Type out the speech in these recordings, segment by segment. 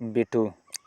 B2।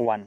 1।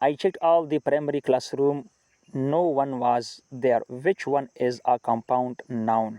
I checked all the primary classroom, no one was there, which one is a compound noun?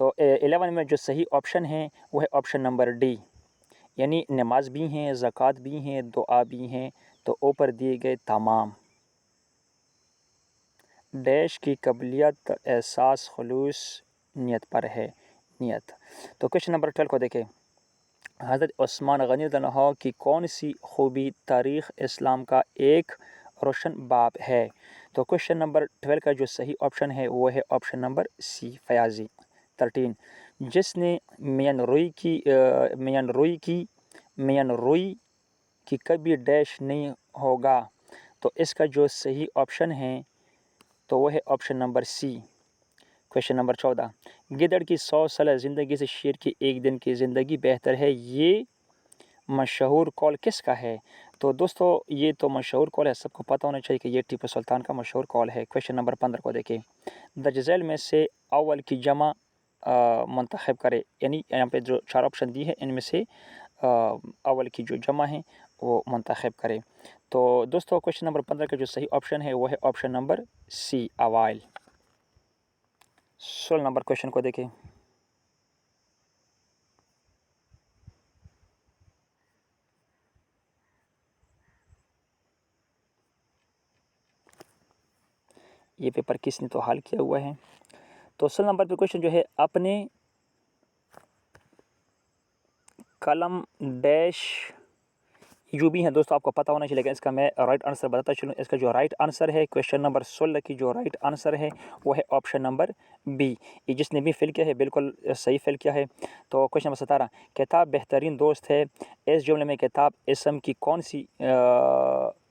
تو 11 میں جو صحیح option ہے وہ ہے آپشن نمبر ڈی، یعنی نماز بھی ہیں، زکوٰۃ بھی ہیں، دعا بھی ہیں، تو اوپر دیے گئے تمام ڈیش کی قبولیت احساس خلوص نیت پر ہے، نیت۔ تو کویشچن نمبر 12 کو دیکھیں، حضرت عثمان غنی رضی اللہ عنہ کی کون سی خوبی تاریخ اسلام کا ایک روشن باب ہے؟ تو کویشچن نمبر 12 کا جو صحیح آپشن ہے وہ ہے آپشن نمبر سی، فیاضی۔ 13، جس نے میان روئی کی کبھی ڈیش نہیں ہوگا، تو اس کا جو صحیح آپشن ہے تو وہ ہے آپشن نمبر سی۔ کویشچن نمبر 14، گدڑ کی 100 سالہ زندگی سے شیر کی ایک دن کی زندگی بہتر ہے، یہ مشہور قول کس کا ہے؟ تو دوستو یہ تو مشہور قول ہے، سب کو پتہ ہونا چاہیے کہ یہ ٹیپو سلطان کا مشہور قول ہے۔ کویشچن نمبر 15 کو دیکھیں، درج ذیل میں سے اول کی جمع منتخب کرے، یعنی یہاں پہ جو 4 آپشن دی ہے ان میں سے اول کی جو جمع ہیں وہ منتخب کرے۔ تو دوستو کویشچن نمبر 15 کا جو صحیح آپشن ہے وہ ہے آپشن نمبر سی، اوائل۔ 16 نمبر کویشچن کو دیکھیں، یہ پیپر کس نے تو حل کیا ہوا ہے؟ تو 16 نمبر پہ کویشچن جو ہے، اپنے قلم ڈیش جو بھی ہیں دوستو آپ کو پتہ ہونا چاہیے، لیکن اس کا میں رائٹ آنسر بتاتا چلوں۔ اس کا جو رائٹ آنسر ہے کویشچن نمبر 16 کی جو رائٹ آنسر ہے وہ ہے آپشن نمبر بی۔ یہ جس نے بھی فل کیا ہے بالکل صحیح فل کیا ہے۔ تو کویشچن نمبر 17، کتاب بہترین دوست ہے، اس جملے میں کتاب اسم کی کون سی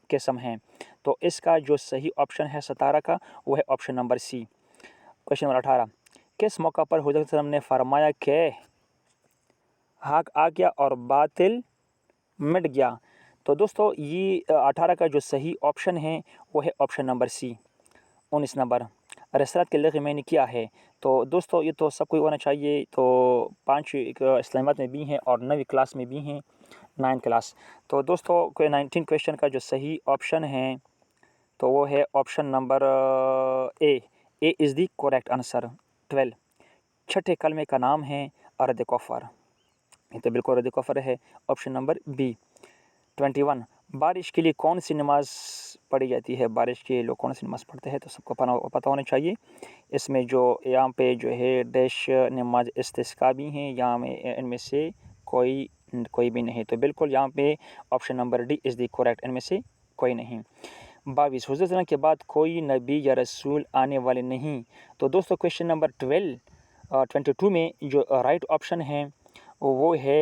قسم ہے؟ تو اس کا جو صحیح آپشن ہے 17 کا وہ ہے آپشن نمبر سی۔ کویشچن نمبر 18، کس موقع پر حضور صلی اللہ علیہ وسلم نے فرمایا کہ حق آ گیا اور باطل مٹ گیا؟ تو دوستو یہ 18 کا جو صحیح آپشن ہے وہ ہے آپشن نمبر سی۔ 19 نمبر، رسالت کے لغوی معنی کیا ہے؟ تو دوستو یہ تو سب کو ہونا چاہیے، تو 5 اسلامیات میں بھی ہیں اور 9ویں کلاس میں بھی ہیں، 9 کلاس۔ تو دوستو 19 کویشچن کا جو صحیح آپشن ہے تو وہ ہے option number a is the correct answer. 12، چھٹے کلمے کا نام ہے رد کفر، یہ تو بالکل رد کفر ہے، آپشن نمبر بی۔ 21، بارش کے لیے کون سی نماز پڑھی جاتی ہے؟ بارش کے لیے لوگ کون سی نماز پڑھتے ہیں؟ تو سب کو پتہ ہونا چاہیے۔ اس میں جو یہاں پہ جو ہے ڈیش نماز استسقاء بھی ہیں، یہاں میں ان میں سے کوئی بھی نہیں، تو بالکل یہاں پہ option number D is the correct, ان میں سے کوئی نہیں۔ 22، حضور صلی اللہ علیہ وسلم کے بعد کوئی نبی یا رسول آنے والے نہیں۔ تو دوستو کویشچن نمبر 22 میں جو رائٹ آپشن ہے وہ ہے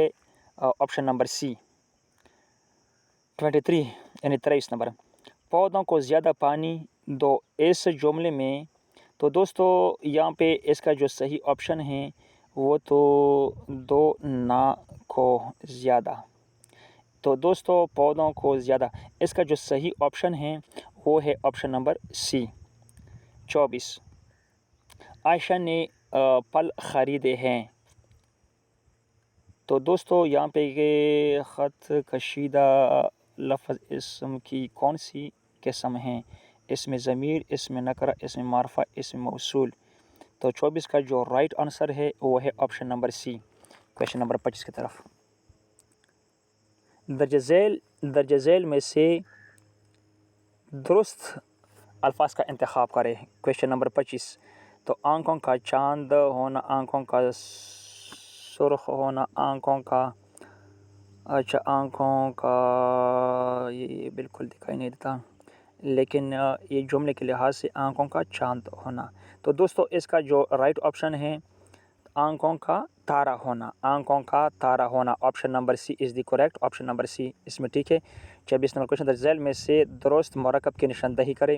آپشن نمبر سی۔ 23 یعنی 23 نمبر، پودوں کو زیادہ پانی دو اس جملے میں۔ تو دوستو یہاں پہ اس کا جو صحیح آپشن ہے وہ تو دو نا کو زیادہ، تو دوستو پودوں کو زیادہ، اس کا جو صحیح آپشن ہے وہ ہے آپشن نمبر سی۔ 24، عائشہ نے پھل خریدے ہیں۔ تو دوستو یہاں پہ یہ خط کشیدہ لفظ اسم کی کون سی قسم ہیں؟ اسم ضمیر، اسم نکرہ، اسم معرفہ، اسم موصول۔ تو 24 کا جو رائٹ آنسر ہے وہ ہے آپشن نمبر سی۔ کویشچن نمبر 25 کی طرف، درج ذیل میں سے درست الفاظ کا انتخاب کریں۔ کویشچن نمبر 25، تو آنکھوں کا چاند ہونا، آنکھوں کا سرخ ہونا، آنکھوں کا آنکھوں کا یہ بالکل دکھائی نہیں دیتا، لیکن یہ جملے کے لحاظ سے آنکھوں کا چاند ہونا۔ تو دوستو اس کا جو رائٹ آپشن ہے آنکھوں کا تارا ہونا، آنکھوں کا تارا ہونا، option number C is the correct, option number C اس میں ٹھیک ہے۔ 26 نمبر کویشچن، درج ذیل میں سے درست مرکب کی نشاندہی کرے۔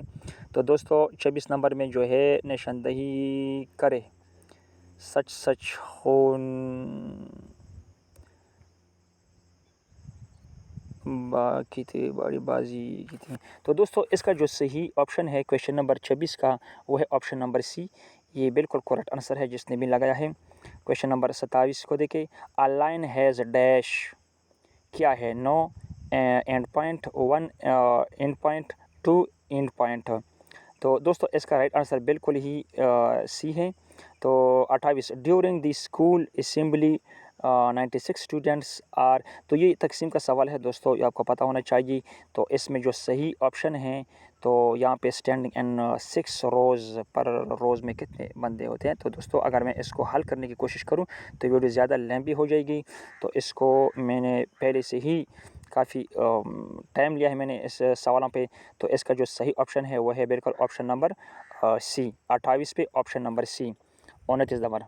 تو دوستو 26 نمبر میں جو ہے نشاندہی کرے، سچ سچ خون کی تھی، بڑی بازی کی تھی۔ تو دوستو اس کا جو صحیح آپشن ہے کویشچن نمبر 26 کا وہ ہے آپشن نمبر سی، یہ بالکل کریکٹ آنسر ہے جس نے بھی لگایا ہے۔ کویشچن نمبر 27 کو دیکھیں، اے لائن ہیز ڈیش کیا ہے؟ No end point, 1 end point, 2 end point. تو دوستو اس کا رائٹ آنسر بالکل ہی سی ہے۔ تو 28 during the school assembly 96 students are, تو یہ تقسیم کا سوال ہے دوستو، یہ آپ کو پتہ ہونا چاہیے۔ تو اس میں جو صحیح آپشن ہیں تو یہاں پہ اسٹینڈنگ ان 6 روز، پر روز میں کتنے بندے ہوتے ہیں۔ تو دوستو اگر میں اس کو حل کرنے کی کوشش کروں تو ویڈیو زیادہ لمبی ہو جائے گی، تو اس کو میں نے پہلے سے ہی کافی ٹائم لیا ہے میں نے اس سوالوں پہ۔ تو اس کا جو صحیح آپشن ہے وہ ہے بالکل آپشن نمبر سی، 28 پہ option number C. 29 number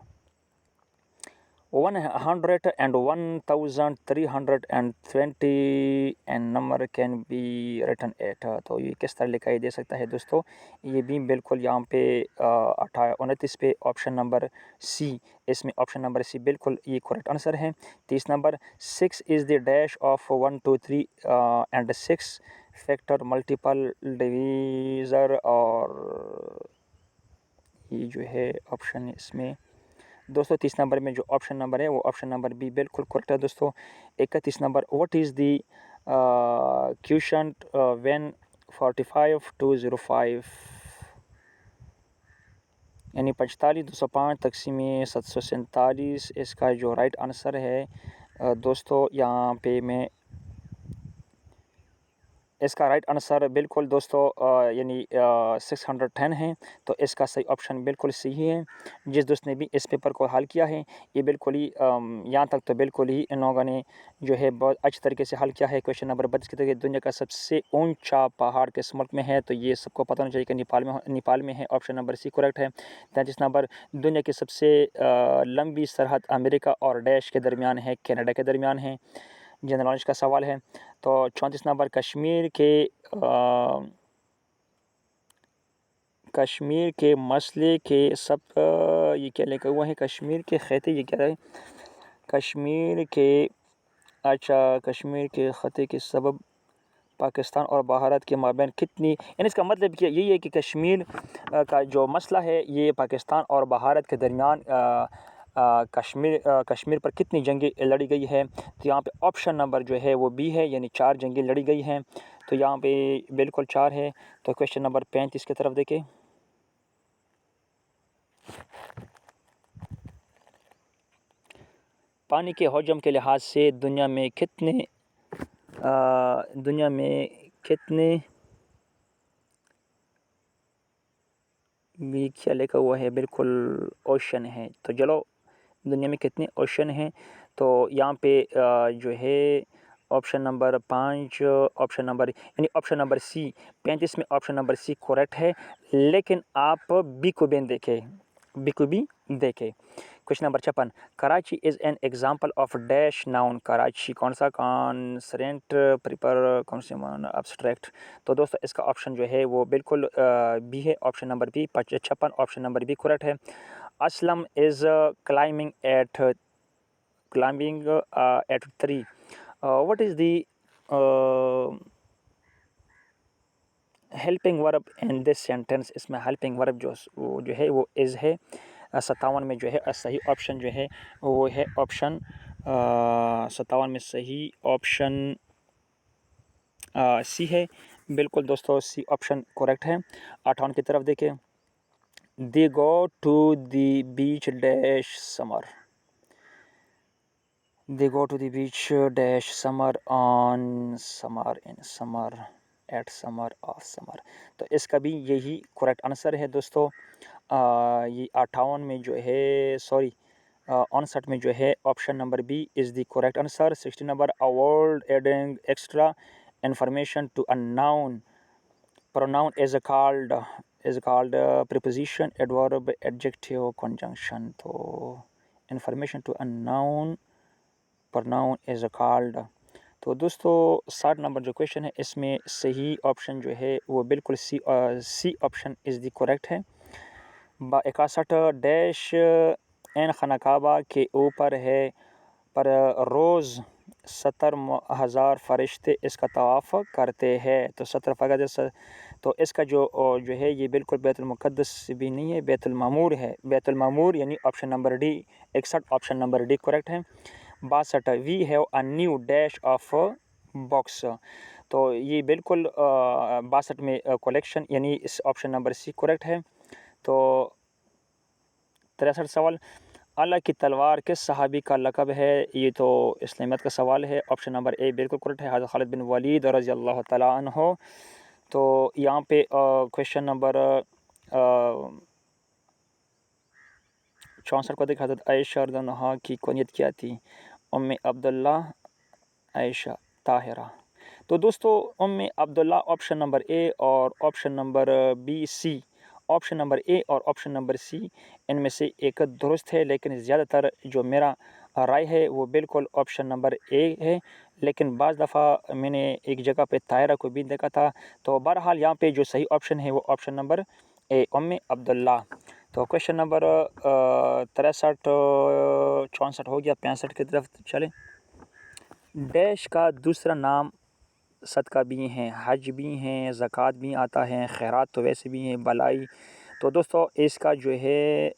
101,320 and number can be written at، تو یہ کس طرح لکھا دے سکتا ہے دوستو، یہ بھی بالکل یہاں پہ 29 پہ آپشن نمبر سی، اس میں آپشن نمبر سی بالکل یہ کریکٹ آنسر ہے۔ 30 number 6 is the dash of 1 2 3 and 6 factor multiple ڈویزر، اور یہ جو ہے آپشن اس میں دوستو 30 نمبر میں جو آپشن نمبر ہے وہ آپشن نمبر بی بالکل کریکٹ ہے دوستو۔ 31 number what is the quotient when 45 205، یعنی 45 205 تقسیم 747، اس کا جو رائٹ آنسر ہے دوستو یہاں پہ میں اس کا رائٹ آنسر بالکل دوستو یعنی 610 ہے، تو اس کا صحیح آپشن بالکل صحیح ہے۔ جس دوست نے بھی اس پیپر کو حل کیا ہے یہ بالکل ہی یہاں تک تو بالکل ہی ان لوگوں نے جو ہے بہت اچھی طریقے سے حل کیا ہے۔ کویشچن نمبر 32 کے طریقے دنیا کا سب سے اونچا پہاڑ کس ملک میں ہے، تو یہ سب کو پتہ ہونا چاہیے کہ نیپال میں ہے، آپشن نمبر سی کریکٹ ہے۔ 33 نمبر دنیا کی سب سے لمبی سرحد امریکہ اور ڈیش کے درمیان ہے، کینیڈا کے درمیان ہے، جنرل نالج کا سوال ہے۔ تو 34 نمبر کشمیر کے مسئلے کے سب یہ کیا لکھا ہوا ہے، کشمیر کے خطے، یہ کیا ہے، کشمیر کے خطے کے سبب پاکستان اور بھارت کے مابین کتنی، یعنی اس کا مطلب کہ یہی ہے کہ کشمیر کا جو مسئلہ ہے یہ پاکستان اور بھارت کے درمیان کشمیر پر کتنی جنگیں لڑی گئی ہے، تو یہاں پہ آپشن نمبر جو ہے وہ بی ہے، یعنی 4 جنگیں لڑی گئی ہیں، تو یہاں پہ بالکل 4 ہے۔ تو کویشچن نمبر 35 کی طرف دیکھیں۔ پانی کے حجم کے لحاظ سے دنیا میں کتنے بھی کیا لکھا ہوا ہے، بالکل اوشن ہے، تو چلو دنیا میں کتنے اوشن ہیں، تو یہاں پہ جو ہے آپشن نمبر 5 آپشن نمبر سی 35 میں آپشن نمبر سی کریکٹ ہے، لیکن آپ بی کو بھی دیکھیں۔ Question number 56 Karachi is an example of dash noun, Karachi کون سا کانسرنٹ پریپر کون سے ابسٹریکٹ، تو دوستو اس کا آپشن جو ہے وہ بالکل بی ہے، option number B 56 option number B correct ہے۔ Aslam is climbing at 3، what is the helping verb in this sentence، اس میں helping verb جو ہے وہ is ہے۔ 57 میں جو ہے صحیح آپشن جو ہے وہ ہے آپشن 57 میں صحیح آپشن سی ہے، بالکل دوستو سی آپشن کریکٹ ہے۔ 58 کی طرف دیکھیں۔ they go to the beach dash summer، they go to the beach dash summer on summer in summer at summer of summer، تو اس کا بھی یہی کریکٹ آنسر ہے دوستو۔ یہ 58 میں جو ہے 59 میں جو ہے option number B is the correct answer. 60 number avoid adding extra information to a noun, pronoun is called preposition adverb adjective conjunction، تو information to a noun pronoun is called، تو دوستو 60 نمبر جو کویشچن ہے اس میں صحیح option جو ہے وہ بالکل سی آپشن از دی کریکٹ ہے۔ 61 ڈیش این خانہ کعبہ کے اوپر ہے پر روز 70,000 فرشتے اس کا طواف کرتے ہیں، تو 70 فرشتے، تو اس کا جو ہے یہ بالکل بیت المقدس بھی نہیں ہے، بیت المعمور ہے، بیت المعمور یعنی option number D 61 option number D correct ہے۔ 62 we have a new dash of box, تو یہ بالکل 62 میں کلیکشن، یعنی اس آپشن نمبر سی کریکٹ ہے۔ تو 63 سوال، اللہ کی تلوار کس صحابی کا لقب ہے؟ یہ تو اسلامیت کا سوال ہے۔ آپشن نمبر اے بالکل کریکٹ ہے، حضرت خالد بن ولید رضی اللہ تعالیٰ عنہ۔ تو یہاں پہ کویشچن نمبر 64 کو دیکھ، حضرت عائشہ رضی اللہ عنہا کی کنیت کیا تھی؟ ام عبداللہ، عائشہ طاہرہ۔ تو دوستو ام عبداللہ آپشن نمبر اے اور option number B C, option number A اور آپشن نمبر سی ان میں سے ایک درست ہے، لیکن زیادہ تر جو میرا رائے ہے وہ بالکل آپشن نمبر اے ہے، لیکن بعض دفعہ میں نے ایک جگہ پہ طاہرہ کو بھی دیکھا تھا۔ تو بہرحال یہاں پہ جو صحیح آپشن ہے وہ آپشن نمبر اے، ام عبداللہ۔ تو کویشچن نمبر 63 64 ہو گیا، 65 کی طرف چلیں۔ ڈیش کا دوسرا نام صدقہ بھی ہیں، حج بھی ہیں، زکوٰۃ بھی آتا ہے، خیرات تو ویسے بھی ہیں، بلائی۔ تو دوستو اس کا جو ہے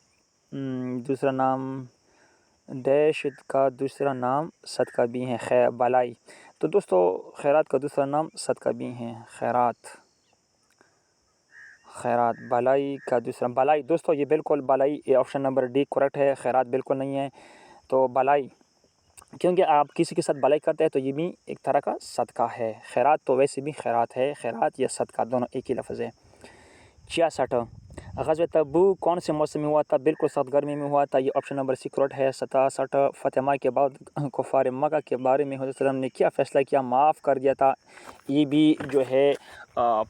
دوسرا نام، ڈیش کا دوسرا نام صدقہ بھی ہیں، بلائی۔ تو دوستو خیرات کا دوسرا نام صدقہ بھی ہیں، خیرات، خیرات۔ بلائی کا دوسرا، بلائی دوستو یہ بالکل بلائی، یہ آپشن نمبر ڈی کریکٹ ہے، خیرات بالکل نہیں ہے۔ تو بلائی، کیونکہ آپ کسی کے ساتھ بلائی کرتے ہیں تو یہ بھی ایک طرح کا صدقہ ہے۔ خیرات تو ویسے بھی خیرات ہے، خیرات یا صدقہ دونوں ایک ہی لفظ ہے۔ 66، غزوہ تبوک کون سے موسم میں ہوا تھا؟ بالکل سخت گرمی میں ہوا تھا، یہ آپشن نمبر سی کریکٹ ہے۔ 67، فتح مکہ کے بعد کفار مکہ کے بارے میں حضرت صلی اللہ علیہ وسلم نے کیا فیصلہ کیا؟ معاف کر دیا تھا۔ یہ بھی جو ہے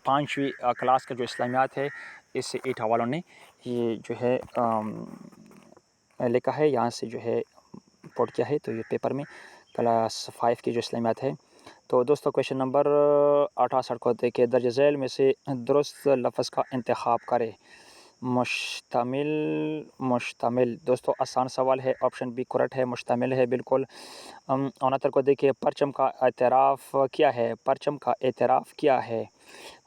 5ویں کلاس کا جو اسلامیات ہے اس سے 8 حوالوں نے یہ جو ہے لکھا ہے، یہاں سے جو ہے پوٹ کیا ہے، تو یہ پیپر میں کلاس 5 کی جو اسلامیات ہے۔ تو دوستو کویشچن نمبر 68 کو دیکھیں، درج ذیل میں سے درست لفظ کا انتخاب کرے۔ مشتمل، مشتمل دوستو آسان سوال ہے، آپشن بی کریکٹ ہے، مشتمل ہے بالکل۔ 69 کو دیکھیں، پرچم کا اعتراف کیا ہے؟ پرچم کا اعتراف کیا ہے؟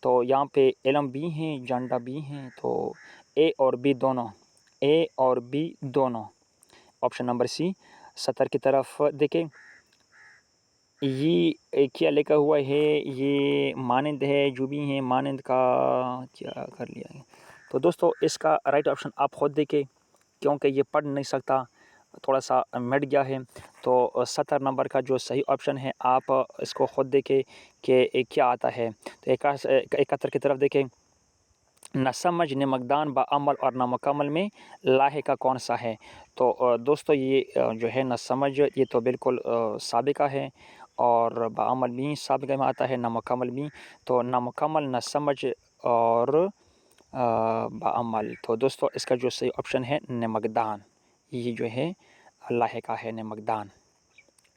تو یہاں پہ علم بھی ہیں، جھنڈا بھی ہیں، تو اے اور بی دونوں، اے اور بی دونوں۔ آپشن نمبر سی 70 کی طرف دیکھیں، یہ کیا لکھا ہوا ہے؟ یہ مانند ہے، جو بھی ہیں مانند کا کیا کر لیا ہے۔ تو دوستو اس کا رائٹ آپشن آپ خود دیکھیں، کیونکہ یہ پڑھ نہیں سکتا، تھوڑا سا مٹ گیا ہے۔ تو 70 نمبر کا جو صحیح آپشن ہے آپ اس کو خود دیکھیں کہ کیا آتا ہے۔ تو 71 کی طرف دیکھیں، نہ سمجھ، نمکدان، بعمل اور نامکمل میں لاحقہ کون سا ہے؟ تو دوستو یہ جو ہے نہ سمجھ، یہ تو بالکل سابقہ ہے، اور بعمل بھی سابقہ میں آتا ہے، نامکمل بھی۔ تو نامکمل، نہ سمجھ اور بعمل۔ تو دوستو اس کا جو صحیح آپشن ہے نمکدان، یہ جو ہے لاحقہ ہے، نمکدان،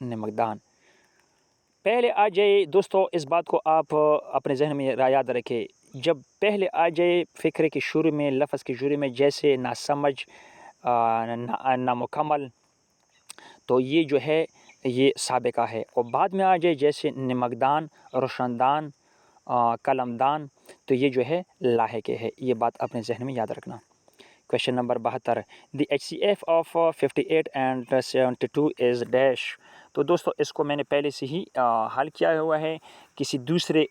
نمکدان۔ پہلے آ جائے دوستو، اس بات کو آپ اپنے ذہن میں یاد رکھیں، جب پہلے آ جائے فقرے کے شروع میں، لفظ کے شروع میں، جیسے نہ سمجھ، نامکمل، تو یہ جو ہے یہ سابقہ ہے، اور بعد میں آ جائے جیسے نمکدان، روشندان، قلمدان، تو یہ جو ہے لاحقہ ہے۔ یہ بات اپنے ذہن میں یاد رکھنا۔ Question number 72، the HCF of 58 and 72 is dash. تو دوستو اس کو میں نے پہلے سے ہی حل کیا ہوا ہے کسی دوسرے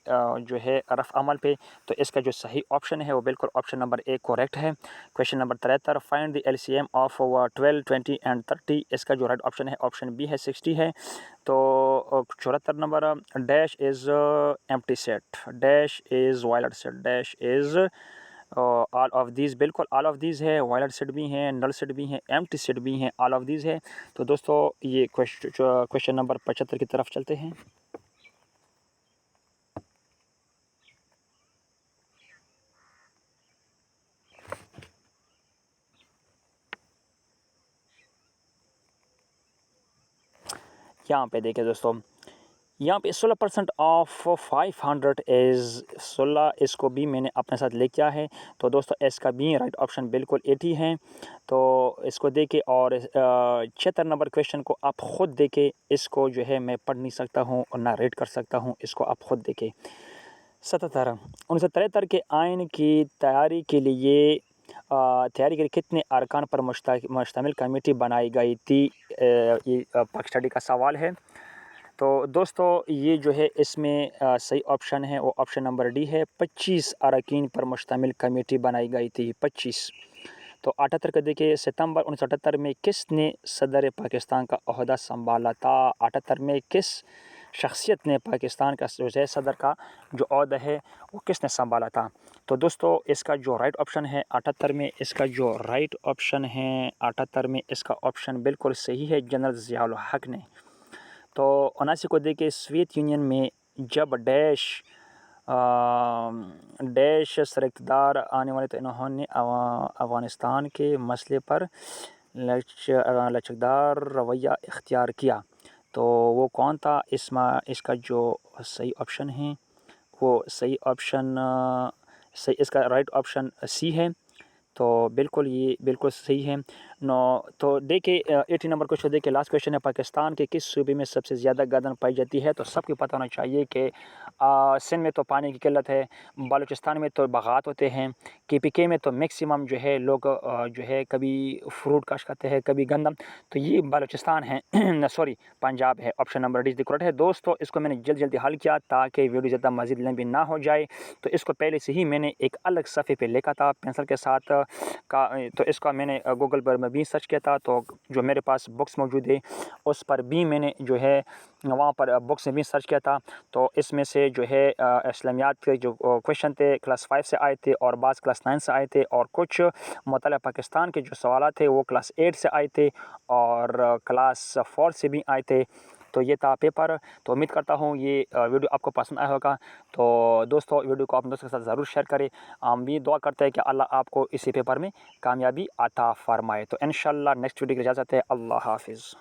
جو ہے رفع عمل پہ، تو اس کا جو صحیح آپشن ہے وہ بالکل آپشن نمبر اے کریکٹ ہے۔ Question number 73، find the LCM of 12 20 and 30، اس کا جو رائٹ آپشن ہے آپشن بی ہے، 60 ہے۔ تو 74 نمبر، dash is empty set, dash is void set, dash is all of these, بالکل آل آف دیز ہے، وائلڈ سیٹ بھی ہیں، نل سیٹ بھی ہیں، ایمپٹی سیٹ بھی ہیں، آل آف دیز ہے۔ تو دوستو یہ کویشچن نمبر 75 کی طرف چلتے ہیں۔ یہاں پہ دیکھیں دوستو، یہاں پہ 16% آف 500 از 16، اس کو بھی میں نے اپنے ساتھ لے کیا ہے۔ تو دوستو اس کا بھی رائٹ آپشن بالکل 80 ہے۔ تو اس کو دیکھیں، اور 76 نمبر کویشچن کو آپ خود دیکھیں، اس کو جو ہے میں پڑھ نہیں سکتا ہوں اور نہ ریڈ کر سکتا ہوں، اس کو آپ خود دیکھیں۔ 77، 1973 کے آئین کی تیاری کے لیے کتنے ارکان پر مشتمل کمیٹی بنائی گئی تھی؟ یہ پاک اسٹڈی کا سوال ہے۔ تو دوستو یہ جو ہے اس میں صحیح آپشن ہے وہ آپشن نمبر ڈی ہے، 25 اراکین پر مشتمل کمیٹی بنائی گئی تھی، 25۔ تو 78 کا دیکھیے، ستمبر 1978 میں کس نے صدر پاکستان کا عہدہ سنبھالا تھا؟ 78 میں کس شخصیت نے پاکستان کا جو ہے صدر کا جو عہدہ ہے وہ کس نے سنبھالا تھا؟ تو دوستو اس کا جو رائٹ آپشن ہے 78 میں، اس کا جو رائٹ آپشن ہے 78 میں، اس کا آپشن بالکل صحیح ہے، جنرل ضیاء الحق نے۔ تو 79 کو دیکھیں، سوویت یونین میں جب ڈیش سر اقتدار آنے والے، تو انہوں نے افغانستان کے مسئلے پر لچکدار رویہ اختیار کیا، تو وہ کون تھا؟ اس کا جو صحیح آپشن ہے وہ صحیح آپشن اس کا رائٹ آپشن سی ہے، تو بالکل یہ بالکل صحیح ہے۔ تو دیکھیں 80 نمبر کوشچن دیکھیں، لاسٹ کوشچن ہے، پاکستان کے کس صوبے میں سب سے زیادہ گردن پائی جاتی ہے؟ تو سب کو پتہ ہونا چاہیے کہ سندھ میں تو پانی کی قلت ہے، بلوچستان میں تو باغات ہوتے ہیں، KPK میں تو میکسیمم جو ہے لوگ جو ہے کبھی فروٹ کاشت کرتے ہیں، کبھی گندم، تو یہ بلوچستان ہے سوری پنجاب ہے، آپشن نمبر ڈی کریکٹ ہے۔ دوستو اس کو میں نے جلدی حل کیا تاکہ ویڈیو زیادہ مزید لمبی نہ ہو جائے، تو اس کو پہلے سے ہی میں نے ایک الگ صفحے پہ لکھا تھا پینسل کے ساتھ تو اس کا میں نے گوگل پر میں بھی سرچ کیا تھا، تو جو میرے پاس بکس موجود ہے اس پر بھی میں نے جو ہے وہاں پر بکس میں بھی سرچ کیا تھا، تو اس میں سے جو ہے اسلامیات کے جو کویشچن تھے کلاس 5 سے آئے تھے، اور بعض کلاس 9 سے آئے تھے، اور کچھ مطالعہ پاکستان کے جو سوالات تھے وہ کلاس 8 سے آئے تھے اور کلاس 4 سے بھی آئے تھے، تو یہ تھا پیپر۔ تو امید کرتا ہوں یہ ویڈیو آپ کو پسند آیا ہوگا، تو دوستو ویڈیو کو اپنے دوستوں کے ساتھ ضرور شیئر کریں۔ ہم بھی دعا کرتے ہیں کہ اللہ آپ کو اسی پیپر میں کامیابی عطا فرمائے۔ تو انشاءاللہ نیکسٹ ویڈیو کی اجازت ہے، اللہ حافظ۔